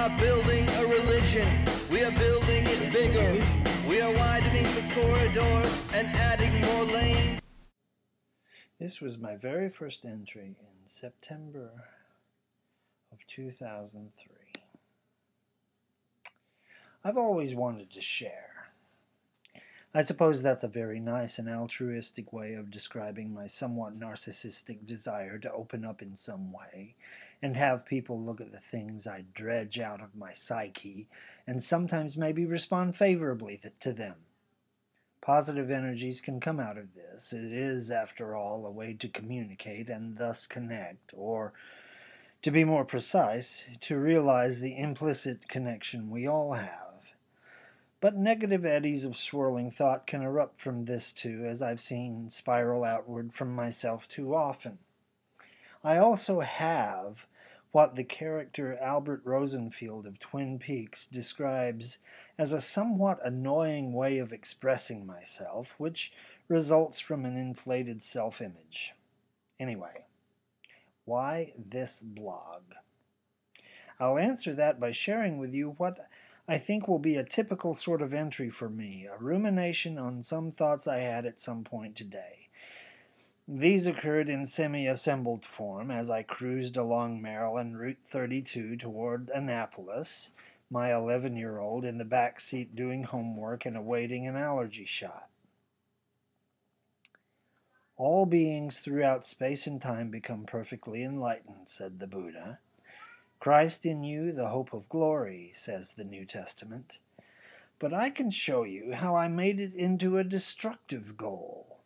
not building a religion, we are building it bigger. We are widening the corridors and adding more lanes. This was my very first entry in September of 2003. I've always wanted to share. I suppose that's a very nice and altruistic way of describing my somewhat narcissistic desire to open up in some way and have people look at the things I dredge out of my psyche and sometimes maybe respond favorably to them. Positive energies can come out of this. It is, after all, a way to communicate and thus connect, or, to be more precise, to realize the implicit connection we all have. But negative eddies of swirling thought can erupt from this too, as I've seen spiral outward from myself too often. I also have what the character Albert Rosenfield of Twin Peaks describes as a somewhat annoying way of expressing myself, which results from an inflated self-image. Anyway, why this blog? I'll answer that by sharing with you what I think will be a typical sort of entry for me, a rumination on some thoughts I had at some point today. These occurred in semi-assembled form as I cruised along Maryland Route 32 toward Annapolis, my 11-year-old in the back seat doing homework and awaiting an allergy shot. All beings throughout space and time become perfectly enlightened, said the Buddha. Christ in you, the hope of glory, says the New Testament. But I can show you how I made it into a destructive goal.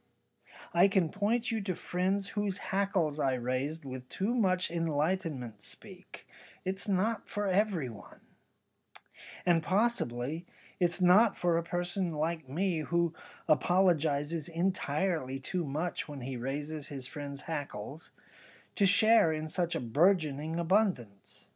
I can point you to friends whose hackles I raised with too much enlightenment speak. It's not for everyone. And possibly it's not for a person like me who apologizes entirely too much when he raises his friend's hackles, to share in such a burgeoning abundance.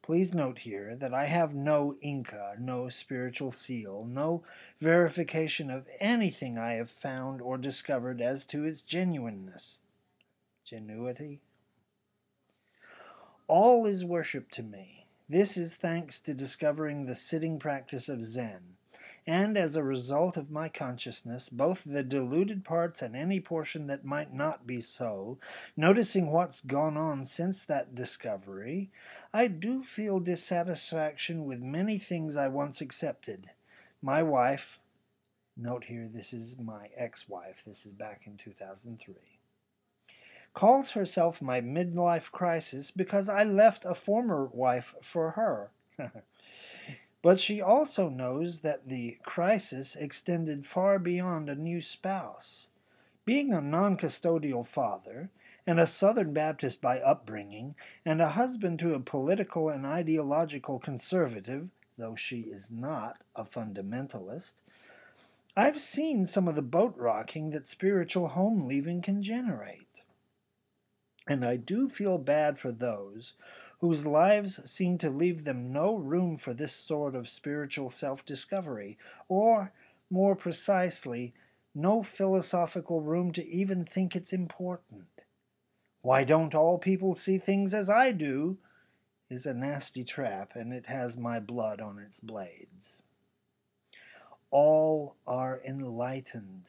Please note here that I have no Inca, no spiritual seal, no verification of anything I have found or discovered as to its genuineness. Genuity? All is worship to me. This is thanks to discovering the sitting practice of Zen, and as a result of my consciousness, both the deluded parts and any portion that might not be so, noticing what's gone on since that discovery, I do feel dissatisfaction with many things I once accepted. My wife, note here this is my ex-wife, this is back in 2003, calls herself my midlife crisis because I left a former wife for her. But she also knows that the crisis extended far beyond a new spouse. Being a non-custodial father, and a Southern Baptist by upbringing, and a husband to a political and ideological conservative, though she is not a fundamentalist, I've seen some of the boat rocking that spiritual home leaving can generate. And I do feel bad for those whose lives seem to leave them no room for this sort of spiritual self-discovery, or, more precisely, no philosophical room to even think it's important. Why don't all people see things as I do? Is a nasty trap, and it has my blood on its blades. All are enlightened.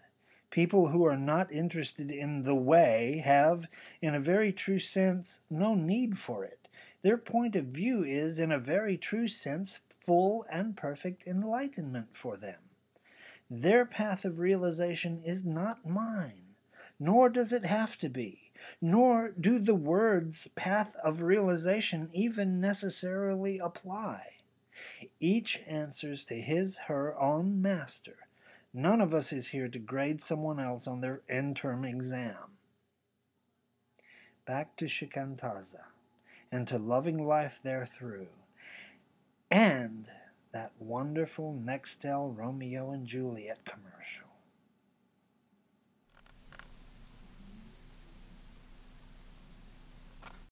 People who are not interested in the way have, in a very true sense, no need for it. Their point of view is, in a very true sense, full and perfect enlightenment for them. Their path of realization is not mine, nor does it have to be, nor do the words path of realization even necessarily apply. Each answers to his/her own master. None of us is here to grade someone else on their end-term exam. Back to Shikantaza, and to loving life therethrough, and that wonderful Nextel Romeo and Juliet commercial.